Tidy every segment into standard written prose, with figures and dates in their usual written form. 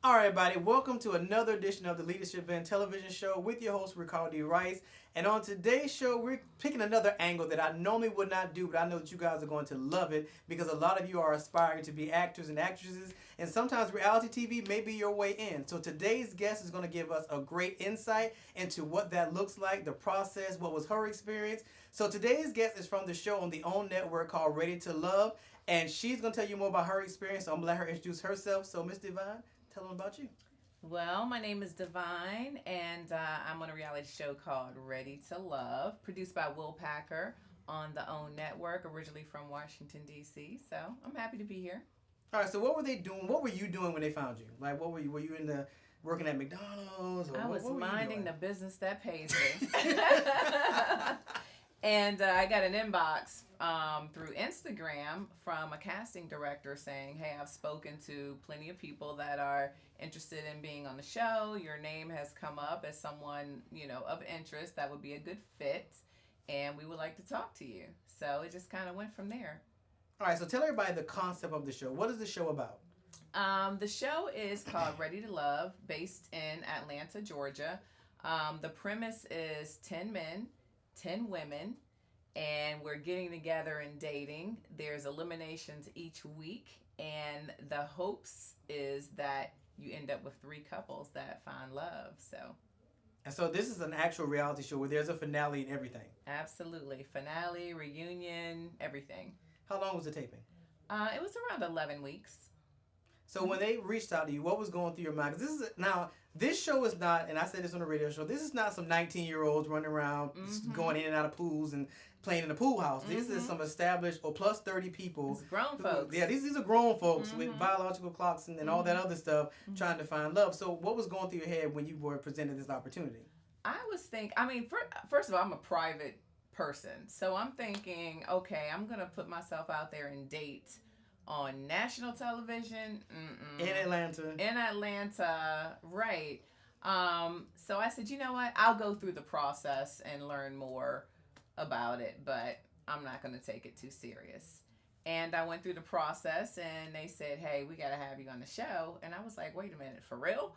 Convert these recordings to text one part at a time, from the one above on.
All right, everybody, welcome to another edition of the Leadership and Television Show with your host, Ricardo Rice. And on today's show, we're picking another angle that I normally would not do, but I know that you guys are going to love it because a lot of you are aspiring to be actors and actresses, and sometimes reality TV may be your way in. So today's guest is going to give us a great insight into what that looks like, the process, what was her experience. So today's guest is from the show on the OWN network called Ready to Love, and she's going to tell you more about her experience. So I'm going to let her introduce herself. So, Miss Devyne, tell them about you. Well, my name is Devyne, and I'm on a reality show called Ready to Love, produced by Will Packer on the OWN network, originally from Washington, D.C. So I'm happy to be here. All right, so what were they doing? What were you doing when they found you? Like, what were you in the working at McDonald's? Or I was what minding the business that pays me. And I got an inbox through Instagram from a casting director saying, hey, I've spoken to plenty of people that are interested in being on the show. Your name has come up as someone, of interest that would be a good fit. And we would like to talk to you. So it just kind of went from there. All right, so tell everybody the concept of the show. What is the show about? The show is called Ready to Love, based in Atlanta, Georgia. The premise is 10 men, 10 women, and we're getting together and dating. There's eliminations each week, and the hopes is that you end up with 3 couples that find love. And so this is an actual reality show where there's a finale and everything. Absolutely. Finale, reunion, everything. How long was the taping? It was around 11 weeks. So when they reached out to you, what was going through your mind? 'Cause this show is not, and I said this on the radio show, this is not some 19-year-olds running around going in and out of pools and playing in the pool house. This is some established or plus 30 people. It's grown folks. Yeah, these are grown folks with biological clocks and all that other stuff trying to find love. So what was going through your head when you were presented this opportunity? I was thinking, first of all, I'm a private person. So I'm thinking, okay, I'm going to put myself out there and date on national television. In Atlanta, right. So I said, you know what? I'll go through the process and learn more about it, but I'm not going to take it too serious. And I went through the process, and they said, hey, we got to have you on the show. And I was like, wait a minute, for real?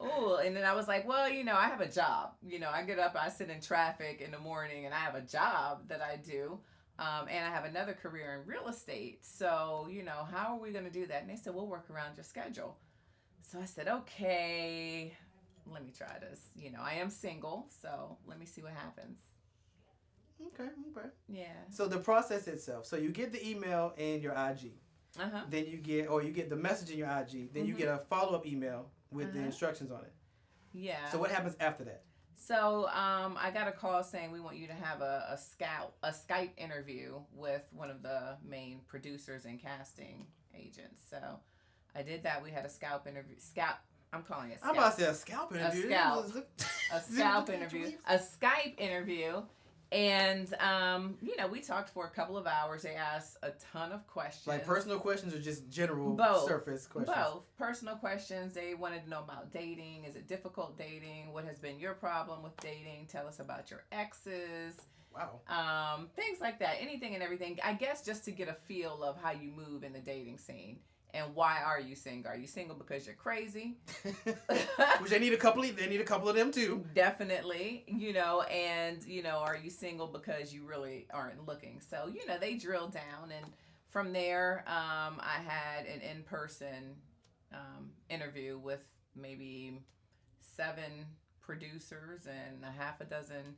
Ooh, and then I was like, well, I have a job. I get up, I sit in traffic in the morning, and I have a job that I do. And I have another career in real estate. So, how are we going to do that? And they said, we'll work around your schedule. So I said, okay, let me try this. I am single, so let me see what happens. Okay. Yeah. So the process itself. So you get the email in your IG. Then you get the message in your IG. Then you get a follow-up email with the instructions on it. Yeah. So what happens after that? So I got a call saying we want you to have a Skype interview with one of the main producers and casting agents. So I did that. We had a scalp interview. I'm calling it. I'm about to say a scalp interview. A scalp interview. A Skype interview. And, we talked for a couple of hours. They asked a ton of questions. Like personal questions or just general surface questions? Both. Personal questions. They wanted to know about dating. Is it difficult dating? What has been your problem with dating? Tell us about your exes. Wow. Things like that. Anything and everything. I guess just to get a feel of how you move in the dating scene. And why are you single? Are you single because you're crazy? Which they need a couple of them too. Definitely, and are you single because you really aren't looking? So, they drill down, and from there, I had an in-person interview with maybe 7 producers and a half a dozen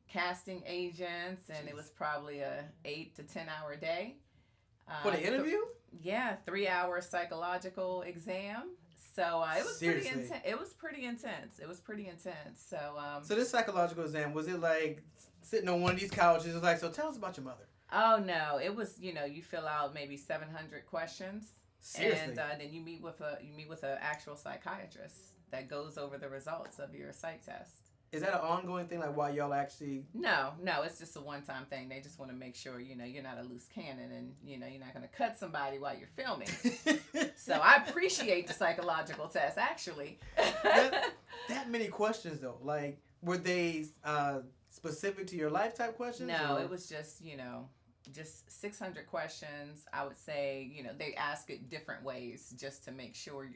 casting agents, and it was probably a 8 to 10 hour day. For the interview? Yeah, 3-hour psychological exam. So it was Seriously? pretty intense. It was pretty intense. So this psychological exam, was it like sitting on one of these couches? It was like, so tell us about your mother. Oh no, it was. You fill out maybe 700 questions. Seriously? And then you meet with an actual psychiatrist that goes over the results of your psych test. Is that an ongoing thing? Like, why y'all actually? No, it's just a one-time thing. They just want to make sure, you're not a loose cannon and, you're not going to cut somebody while you're filming. So I appreciate the psychological test, actually. that many questions, though. Like, were they specific to your life type questions? No, or? it was just, just 600 questions. I would say, they ask it different ways just to make sure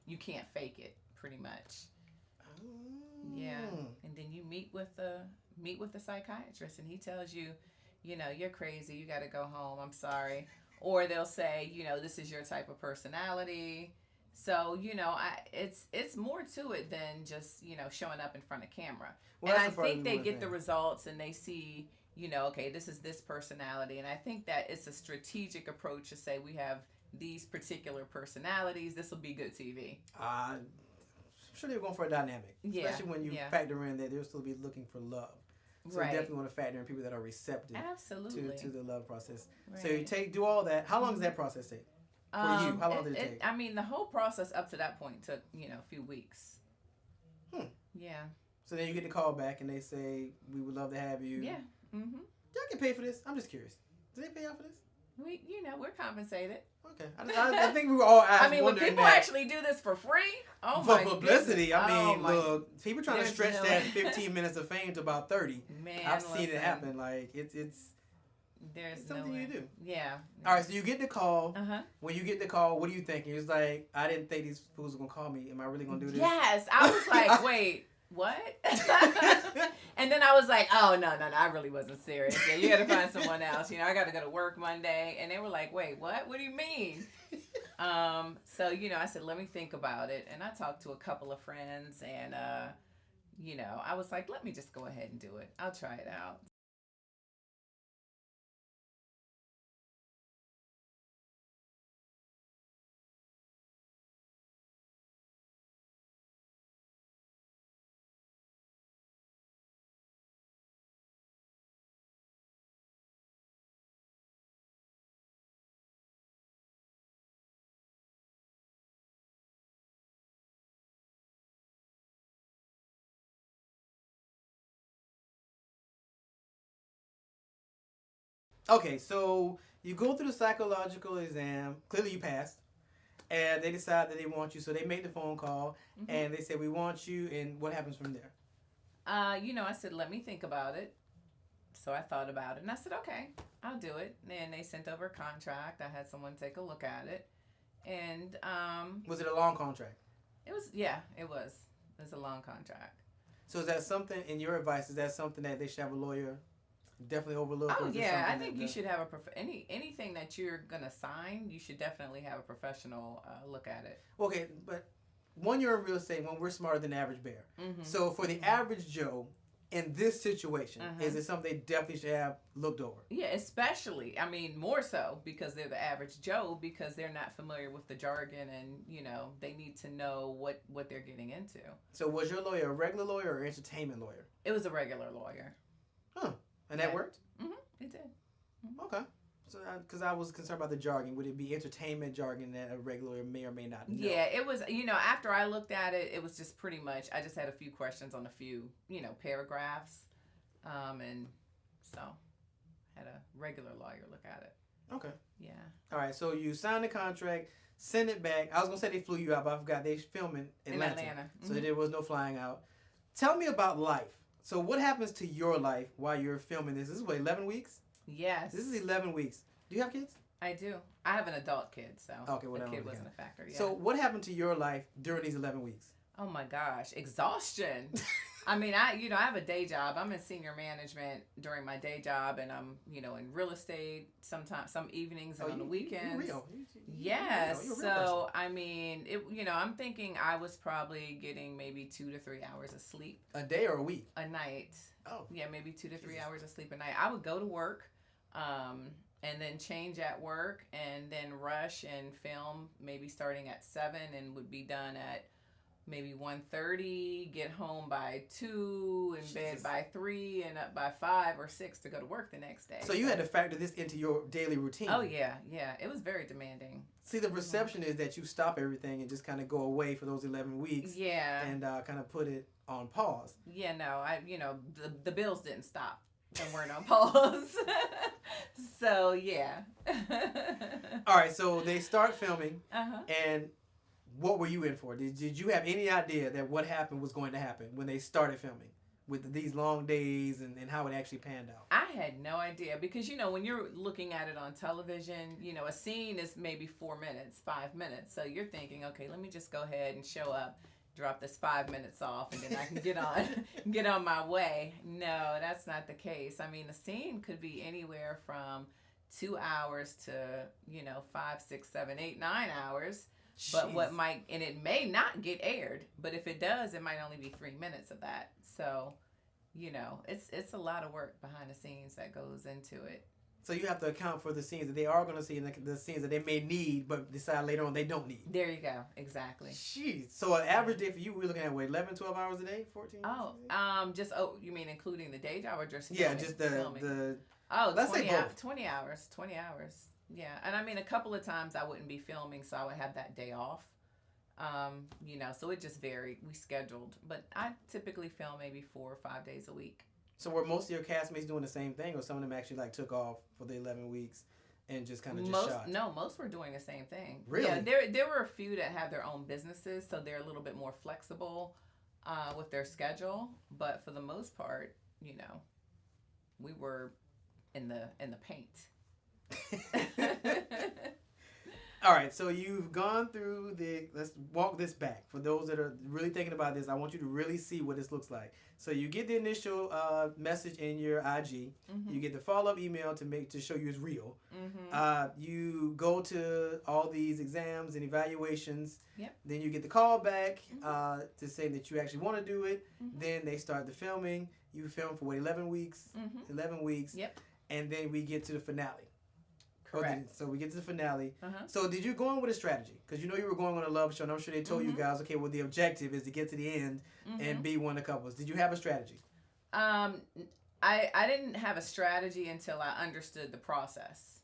you can't fake it, pretty much. Yeah, and then you meet with the psychiatrist, and he tells you, you're crazy. You got to go home. I'm sorry. Or they'll say, this is your type of personality. So, it's more to it than just, showing up in front of camera. Well, and I think they get the results and they see, okay, this is this personality. And I think that it's a strategic approach to say we have these particular personalities. This will be good TV. I'm sure they're going for a dynamic. Especially when you factor in that they'll still be looking for love. So you definitely want to factor in people that are receptive to the love process. Right. So you do all that. How long does that process take? For you, how long did it take? I mean, the whole process up to that point took, a few weeks. Yeah. So then you get the call back and they say, we would love to have you. Yeah. Mm-hmm. Y'all get paid for this? I'm just curious. Do they pay out for this? We're compensated. Okay. I think we were all I mean, when people actually do this for free, for publicity, goodness. I mean, look, people trying to stretch that 15 minutes of fame to about 30. Man, I've seen it happen. Like, it's something you do. Yeah. All right, so you get the call. When you get the call, what are you thinking? It's like, I didn't think these fools were going to call me. Am I really going to do this? Yes. I was like, wait, what? And then I was like, oh, no, I really wasn't serious. Yeah, you got to find someone else. I got to go to work Monday. And they were like, wait, what? What do you mean? So, I said, let me think about it. And I talked to a couple of friends. And, I was like, let me just go ahead and do it. I'll try it out. Okay, so you go through the psychological exam. Clearly you passed. And they decide that they want you. So they make the phone call. And they say, we want you. And what happens from there? I said, let me think about it. So I thought about it. And I said, okay, I'll do it. And they sent over a contract. I had someone take a look at it. And was it a long contract? It was. It was. It was a long contract. So is that something, in your advice, is that something that they should have a lawyer definitely overlook? Oh, yeah. I think you should have anything that you're going to sign, you should definitely have a professional look at it. Okay, but one, you're in real estate, one, we're smarter than the average bear. So for the average Joe, in this situation, is it something they definitely should have looked over? Yeah, especially, I mean, more so because they're the average Joe, because they're not familiar with the jargon and, they need to know what they're getting into. So was your lawyer a regular lawyer or entertainment lawyer? It was a regular lawyer. Huh. And that worked? It did. Okay. So, because I was concerned about the jargon. Would it be entertainment jargon that a regular may or may not know? Yeah, it was, after I looked at it, it was just pretty much, I just had a few questions on a few, paragraphs. And so had a regular lawyer look at it. Okay. Yeah. All right. So you signed the contract, send it back. I was going to say they flew you out, but I forgot they filming in Atlanta. So there was no flying out. Tell me about life. So what happens to your life while you're filming this? This is what, 11 weeks? Yes. This is 11 weeks. Do you have kids? I do. I have an adult kid, so okay, the kid wasn't a factor. Yeah. So what happened to your life during these 11 weeks? Oh my gosh, exhaustion. I mean, I have a day job. I'm in senior management during my day job, and I'm, in real estate sometimes, some evenings and on the weekends. You're real. Yes. You're a real so, person. I mean, I'm thinking I was probably getting maybe 2 to 3 hours of sleep. A day or a week? A night. Oh. Yeah, maybe 2 to 3 hours of sleep a night. I would go to work, and then change at work, and then rush and film maybe starting at 7 and would be done at maybe 1:30, get home by 2, in bed by 3, and up by 5 or 6 to go to work the next day. So you had to factor this into your daily routine. Oh, yeah. It was very demanding. See, the perception is that you stop everything and just kind of go away for those 11 weeks. Yeah. And kind of put it on pause. Yeah, no, the bills didn't stop and weren't on pause. So, yeah. All right, so they start filming, and what were you in for? Did you have any idea that what happened was going to happen when they started filming? with these long days and how it actually panned out? I had no idea because, when you're looking at it on television, a scene is maybe 4 minutes, 5 minutes. So you're thinking, okay, let me just go ahead and show up, drop this 5 minutes off, and then I can get on my way. No, that's not the case. I mean, a scene could be anywhere from 2 hours to, 5, 6, 7, 8, 9 hours. But Jeez. and it may not get aired, but if it does, it might only be 3 minutes of that. So, it's a lot of work behind the scenes that goes into it. So you have to account for the scenes that they are going to see and the scenes that they may need, but decide later on they don't need. There you go. Exactly. Jeez. So an average day for you, we're looking at, 11, 12 hours a day? 14? You mean including the day job or just Yeah, just the let's 20 say both. 20 hours. 20 hours. Yeah. And I mean, a couple of times I wouldn't be filming, so I would have that day off. So it just varied. We scheduled, but I typically film maybe 4 or 5 days a week. So were most of your castmates doing the same thing, or some of them actually took off for the 11 weeks and just kind of shot? No, most were doing the same thing. Really? Yeah, there were a few that have their own businesses, so they're a little bit more flexible with their schedule. But for the most part, we were in the paint. All right, so you've gone through let's walk this back. For those that are really thinking about this, I want you to really see what this looks like. So you get the initial message in your IG. Mm-hmm. You get the follow-up email to show you it's real. Mm-hmm. You go to all these exams and evaluations. Yep. Then you get the call back to say that you actually want to do it. Mm-hmm. Then they start the filming. You film for 11 weeks? Mm-hmm. 11 weeks. Yep. And then we get to the finale. Correct. So we get to the finale. Uh-huh. So did you go in with a strategy? Because you were going on a love show, and I'm sure they told you guys, okay, well, the objective is to get to the end and be one of the couples. Did you have a strategy? I didn't have a strategy until I understood the process.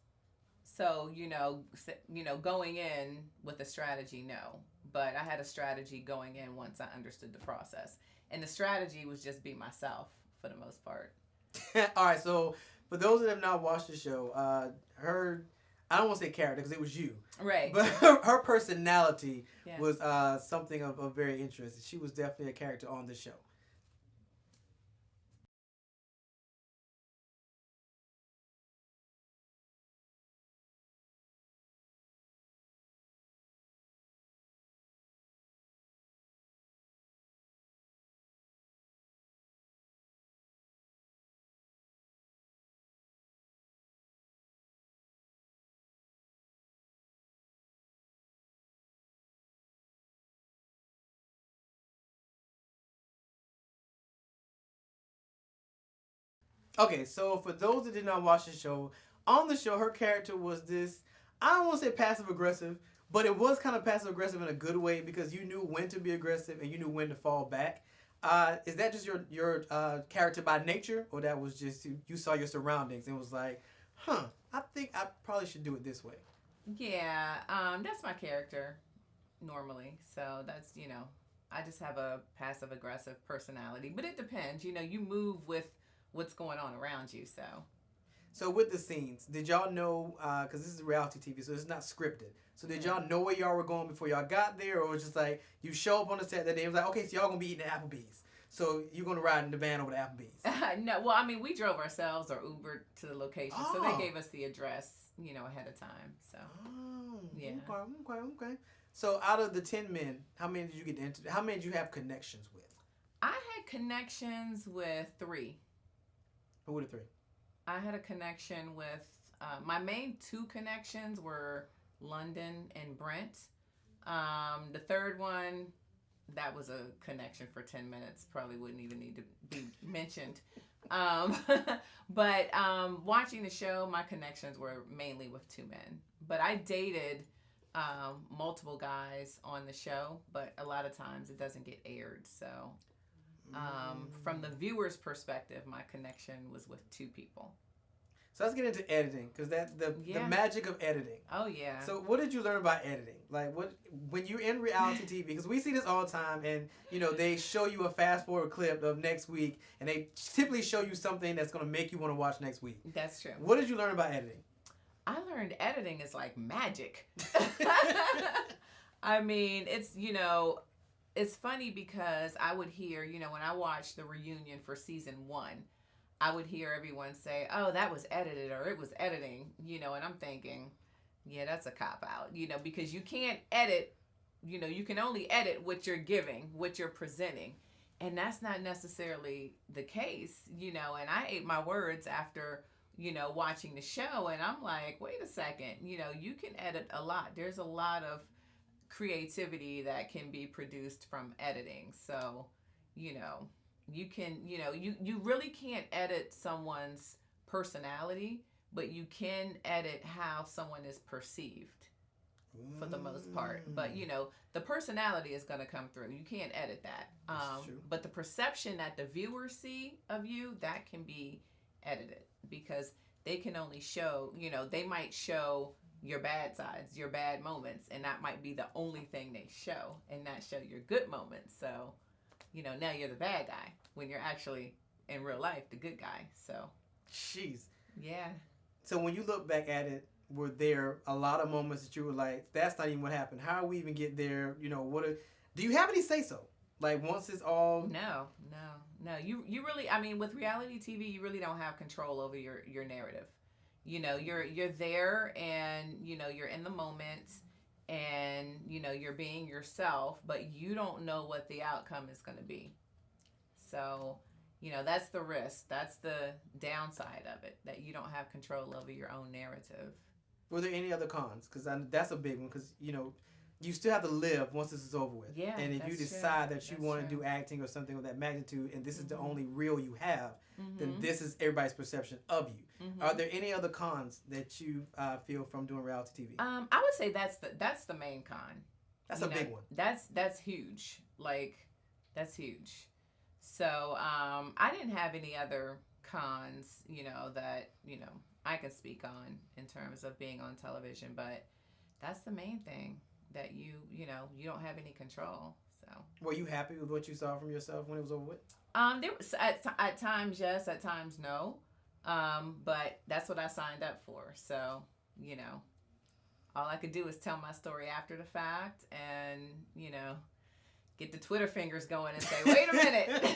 So, going in with a strategy, no. But I had a strategy going in once I understood the process. And the strategy was just be myself for the most part. All right, so for those that have not watched the show, I don't want to say character because it was you. Right. But her personality Yeah. was something of very interest. She was definitely a character on the show. Okay, so for those that did not watch the show, on the show, her character was this, I don't want to say passive aggressive, but it was kind of passive aggressive in a good way because you knew when to be aggressive and you knew when to fall back. Is that just your character by nature, or that was just you saw your surroundings and was like, I think I probably should do it this way? Yeah, that's my character normally. So that's, I just have a passive aggressive personality, but it depends. You move with what's going on around you. So with the scenes, did y'all know, because this is reality TV, so it's not scripted. So did y'all know where y'all were going before y'all got there, or was it just like you show up on the set that day, it was like, okay, so y'all going to be eating at Applebee's. So you're going to ride in the van over to Applebee's. No, well, I mean, we drove ourselves or Ubered to the location. So Oh. they gave us the address, ahead of time. So, yeah. Okay. So out of the 10 men, how many did you get into? How many did you have connections with? I had connections with 3. Who were the 3? I had a connection with, my main 2 connections were London and Brent. The third one, that was a connection for 10 minutes. Probably wouldn't even need to be mentioned. But watching the show, my connections were mainly with 2 men. But I dated multiple guys on the show, but a lot of times it doesn't get aired. So from the viewer's perspective, my connection was with 2 people. So let's get into editing, because the magic of editing. Oh, yeah. So what did you learn about editing? Like, when you're in reality TV, because we see this all the time, and they show you a fast forward clip of next week, and they typically show you something that's going to make you want to watch next week. That's true. What did you learn about editing? I learned editing is like magic. I mean, it's it's funny because I would hear, when I watched the reunion for season 1, I would hear everyone say, "Oh, that was edited," or "It was editing," and I'm thinking, yeah, that's a cop out, because you can't edit, you can only edit what you're giving, what you're presenting. And that's not necessarily the case, and I ate my words after, watching the show, and I'm like, wait a second, you can edit a lot. There's a lot of creativity that can be produced from editing. So, you can, you really can't edit someone's personality, but you can edit how someone is perceived for the most part. But the personality is going to come through. You can't edit that. But the perception that the viewers see of you, that can be edited, because they can only show, they might show your bad sides, your bad moments, and that might be the only thing they show, and not show your good moments. So, now you're the bad guy when you're actually in real life the good guy. So, jeez. Yeah. So when you look back at it, were there a lot of moments that you were like, that's not even what happened? How do we even get there? Do you have any say so? Like, once it's all... No. You really, I mean, with reality TV, you really don't have control over your narrative. You're there, and, you're in the moment, and, you're being yourself, but you don't know what the outcome is going to be. So, that's the risk. That's the downside of it, that you don't have control over your own narrative. Were there any other cons? Because that's a big one, because, you still have to live once this is over with. Yeah, and if you decide that you want to do acting or something of that magnitude, and this is the only real you have, then this is everybody's perception of you. Are there any other cons that you feel from doing reality TV? I would say that's the main con. That's a big one. That's huge. Like, that's huge. So I didn't have any other cons, that I can speak on in terms of being on television, but that's the main thing, that you don't have any control. So, were you happy with what you saw from yourself when it was over with? There was at times yes, at times no, but that's what I signed up for. So, all I could do is tell my story after the fact, and get the Twitter fingers going and say, wait a minute.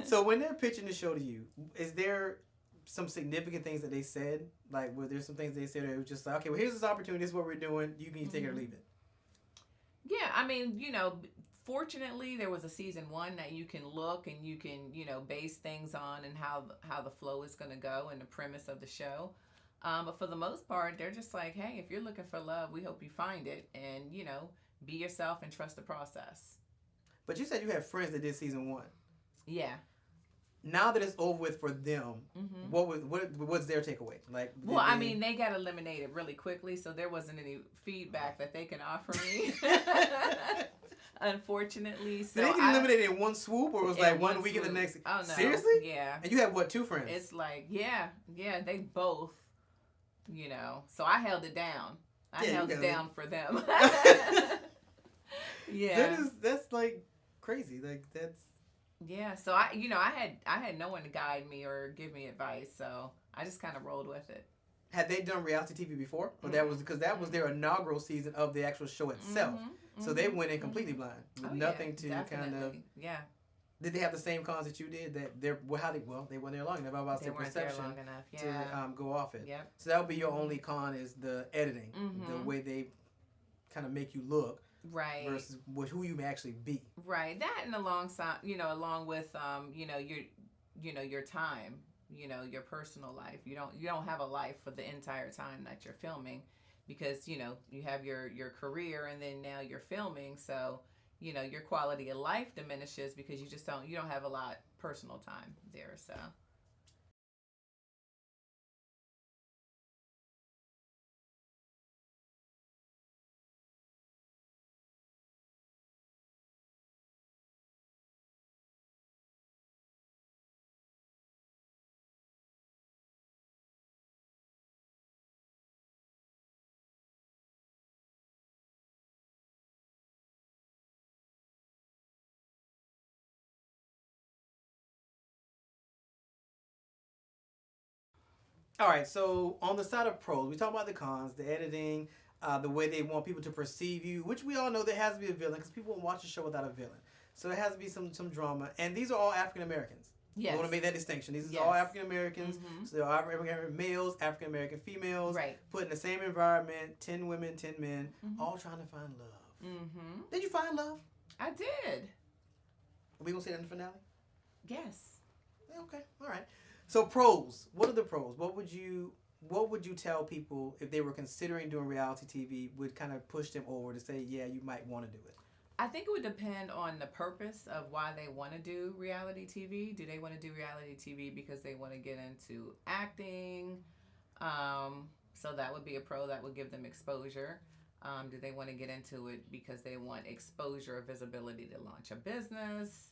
So when they're pitching the show to you, is there some significant things that they said? Like, were there some things they said that it was just like, okay, well, here's this opportunity, this is what we're doing, you can take it or leave it? Yeah, I mean, fortunately, there was a season 1 that you can look and you can, base things on, and how the flow is going to go and the premise of the show. But for the most part, they're just like, hey, if you're looking for love, we hope you find it, and, be yourself and trust the process. But you said you had friends that did season 1. Yeah. Now that it's over with for them, what's their takeaway? Like, I mean, they got eliminated really quickly, so there wasn't any feedback that they can offer me. Unfortunately. So did they get eliminated in one swoop, or was like one week in the next? Oh, no. Seriously? Yeah. And you had what, 2 friends? It's like, yeah, they both, so I held it down. I held it down for them. Yeah. That's like crazy. Like, that's... Yeah, so I had no one to guide me or give me advice, so I just kind of rolled with it. Had they done reality TV before? Or that was because that was their inaugural season of the actual show itself. So they went in completely blind with nothing to kind of... Yeah. Did they have the same cons that you did? That they weren't there long enough. I was about to say perception long enough. to go off it. Yep. So that would be your only con, is the editing, the way they kind of make you look. Right. Versus who you may actually be. Right. That, and alongside, along with your time, your personal life. You don't have a life for the entire time that you're filming, because you have your career, and then now you're filming, so your quality of life diminishes because you don't have a lot personal time there. So. All right, so on the side of pros, we talk about the cons, the editing, the way they want people to perceive you, which we all know there has to be a villain because people won't watch a show without a villain. So there has to be some drama, and these are all African Americans. Yes. I want to make that distinction. These are all African Americans. So they're all African American males, African American females, put in the same environment, 10 women, 10 men, all trying to find love. Did you find love? I did. Are we gonna say that in the finale? Yes. Okay. All right. So pros. What are the pros? What would you tell people if they were considering doing reality TV? Would kind of push them over to say, yeah, you might want to do it. I think it would depend on the purpose of why they want to do reality TV. Do they want to do reality TV because they want to get into acting? So that would be a pro. That would give them exposure. Do they want to get into it because they want exposure or visibility to launch a business?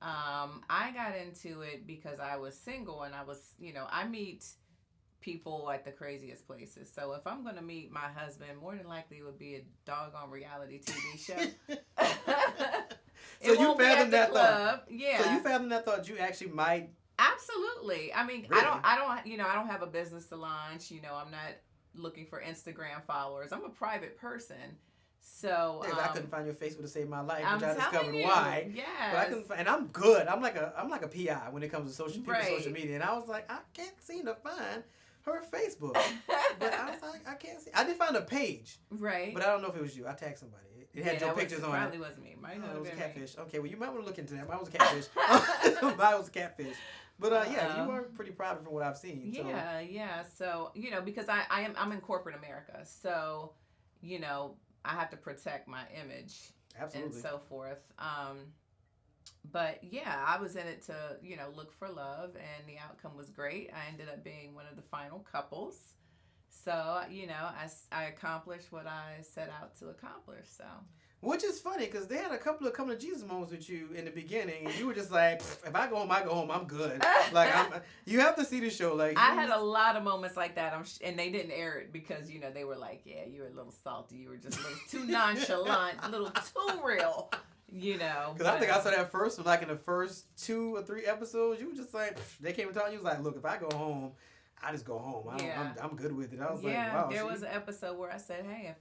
I got into it because I was single and I was, I meet people at the craziest places. So if I'm going to meet my husband, more than likely it would be a doggone reality TV show. So you fathomed that thought. Yeah. So you fathomed that thought you actually might. Absolutely. I mean, really? I don't have a business to launch. I'm not looking for Instagram followers. I'm a private person. So I couldn't find your Facebook to save my life, which I I'm discovered you, why. Yes. But I couldn't, and I'm good. I'm like a PI when it comes to social media, and I was like, I can't seem to find her Facebook. But I was like, I can't see. I did find a page, right? But I don't know if it was you. I tagged somebody. It had your pictures on it. Probably wasn't me. It was catfish. Okay, well you might want to look into that. Mine was a catfish. Mine was a catfish. But yeah, you are pretty private from what I've seen. So. Yeah. So because I'm in corporate America, so I have to protect my image. Absolutely. And so forth. But yeah, I was in it to, look for love, and the outcome was great. I ended up being one of the final couples. So, I accomplished what I set out to accomplish. So. Which is funny because they had a couple of coming to Jesus moments with you in the beginning, and you were just like, "If I go home, I go home. I'm good." You have to see the show. Like I had a lot of moments like that, and they didn't air it because they were like, "Yeah, you were a little salty. You were just a little too nonchalant, a little too real." Because I think I saw that first one, like in the first 2 or 3 episodes, you were just like, they came and talked. You was like, "Look, if I go home, I just go home. I'm good with it." I was like, "Wow." There was an episode where I said, "Hey,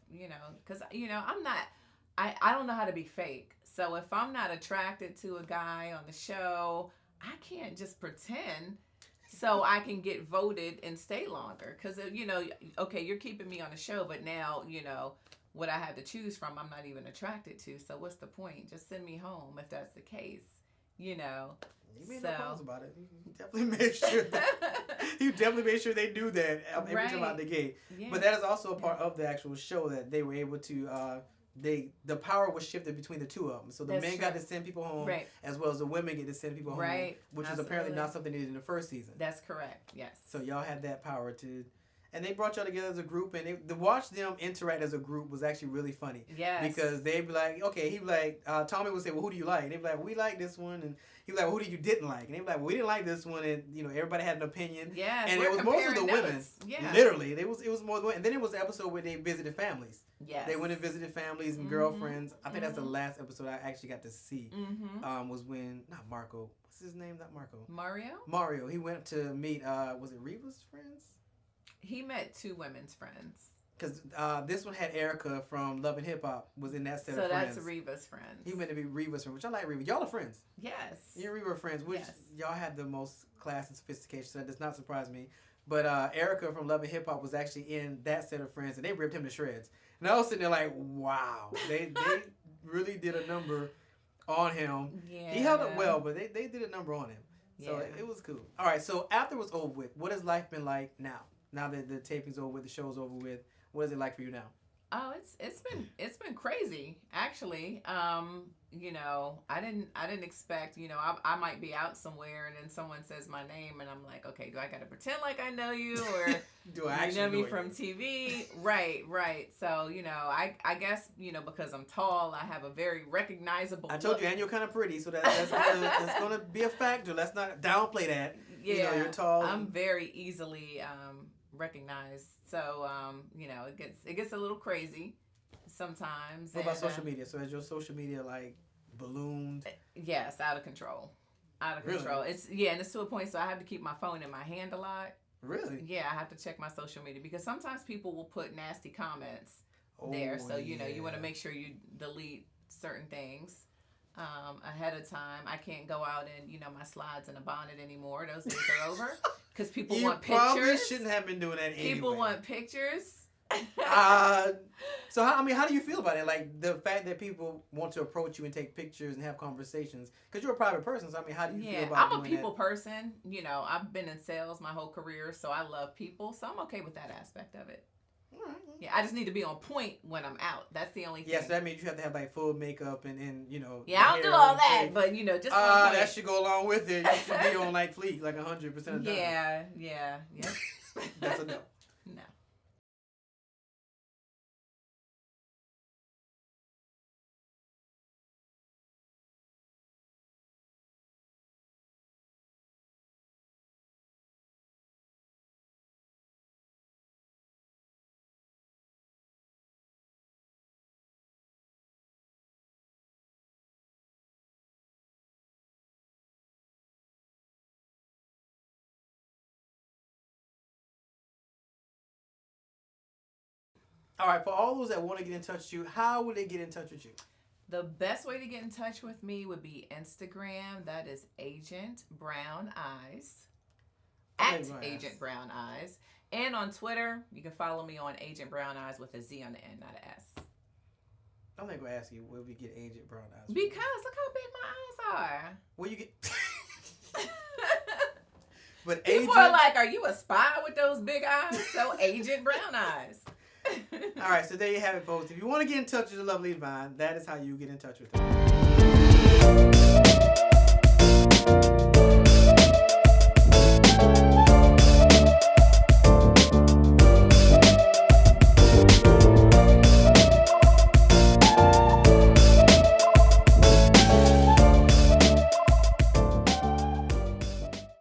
because I'm not." I don't know how to be fake. So if I'm not attracted to a guy on the show, I can't just pretend so I can get voted and stay longer. Because, okay, you're keeping me on the show, but now, what I have to choose from, I'm not even attracted to. So what's the point? Just send me home if that's the case, You made no calls about it. You definitely made sure they do that every time out the gate. Yeah. But that is also a part of the actual show that they were able to... the power was shifted between the two of them. So the men got to send people home, as well as the women get to send people home, which is apparently not something they did in the first season. That's correct. Yes. So y'all had that power to, and they brought y'all together as a group, and to watch them interact as a group was actually really funny. Yes. Because they'd be like, okay, he'd be like, Tommy would say, well, who do you like? And they'd be like, well, we like this one, and he'd be like, well, who do you didn't like? And they'd be like, well, we didn't like this one, and everybody had an opinion. Yes. And it was most of the women. Yeah. Literally, it was more the women. And then it was the episode where they visited families. Yes. They went and visited families and girlfriends. I think that's the last episode I actually got to see. Was when, not Marco. What's his name? Not Marco. Mario. He went to meet, was it Reva's friends? He met 2 women's friends. Because this one had Erica from Love and Hip Hop was in that set of friends. So that's Reva's friends. He went to be Reva's friend, which I like Reva. Y'all are friends. Yes. You and Reva are friends, which y'all had the most class and sophistication, so that does not surprise me. But Erica from Love and Hip Hop was actually in that set of friends, and they ripped him to shreds. And I was sitting there like, wow. They really did a number on him. Yeah. He held up well, but they did a number on him. So it was cool. All right, so after it was over with, what has life been like now? Now that the taping's over with, the show's over with, what is it like for you now? Oh, it's been crazy, actually. I didn't expect, I might be out somewhere and then someone says my name and I'm like, okay, do I got to pretend like I know you, or do I actually know me from TV? Right. So, I guess, because I'm tall, I have a very recognizable I told look. you, and you're kind of pretty, so that's going to be a factor. Let's not downplay that. Yeah. You're tall. I'm very easily recognized. So, it gets a little crazy sometimes. What about social media? So has your social media ballooned? Yes, out of control. Really? It's and it's to a point so I have to keep my phone in my hand a lot. Really? Yeah, I have to check my social media because sometimes people will put nasty comments there. So, you know, you want to make sure you delete certain things ahead of time. I can't go out and, you know, my slides in a bonnet anymore. Those days are over. Because people want pictures. You probably shouldn't have been doing that anyway. People want pictures. So how do you feel about it? Like the fact that people want to approach you and take pictures and have conversations, because you're a private person. So I mean, how do you feel about I'm a people person. You know, I've been in sales my whole career, so I love people. So I'm okay with that aspect of it. Right. Yeah, I just need to be on point when I'm out. That's the only thing. Yeah, so that means you have to have like full makeup and you know. Yeah, I don't do all that, but you know, just that should go along with it. You should be on like fleek, like 100% of the time. Yeah. That's a no. No. All right, for all those that want to get in touch with you, how would they get in touch with you? The best way to get in touch with me would be Instagram. That is Agent Brown Eyes. At Agent Brown Eyes. And on Twitter, you can follow me on Agent Brown Eyes with a Z on the end, not an S. I'm not going to ask you where we get Agent Brown Eyes from. Because look how big my eyes are. Where you get... But people are like, are you a spy with those big eyes? So Agent Brown Eyes. All right, so there you have it, folks. If you want to get in touch with the lovely Devyne, that is how you get in touch with her.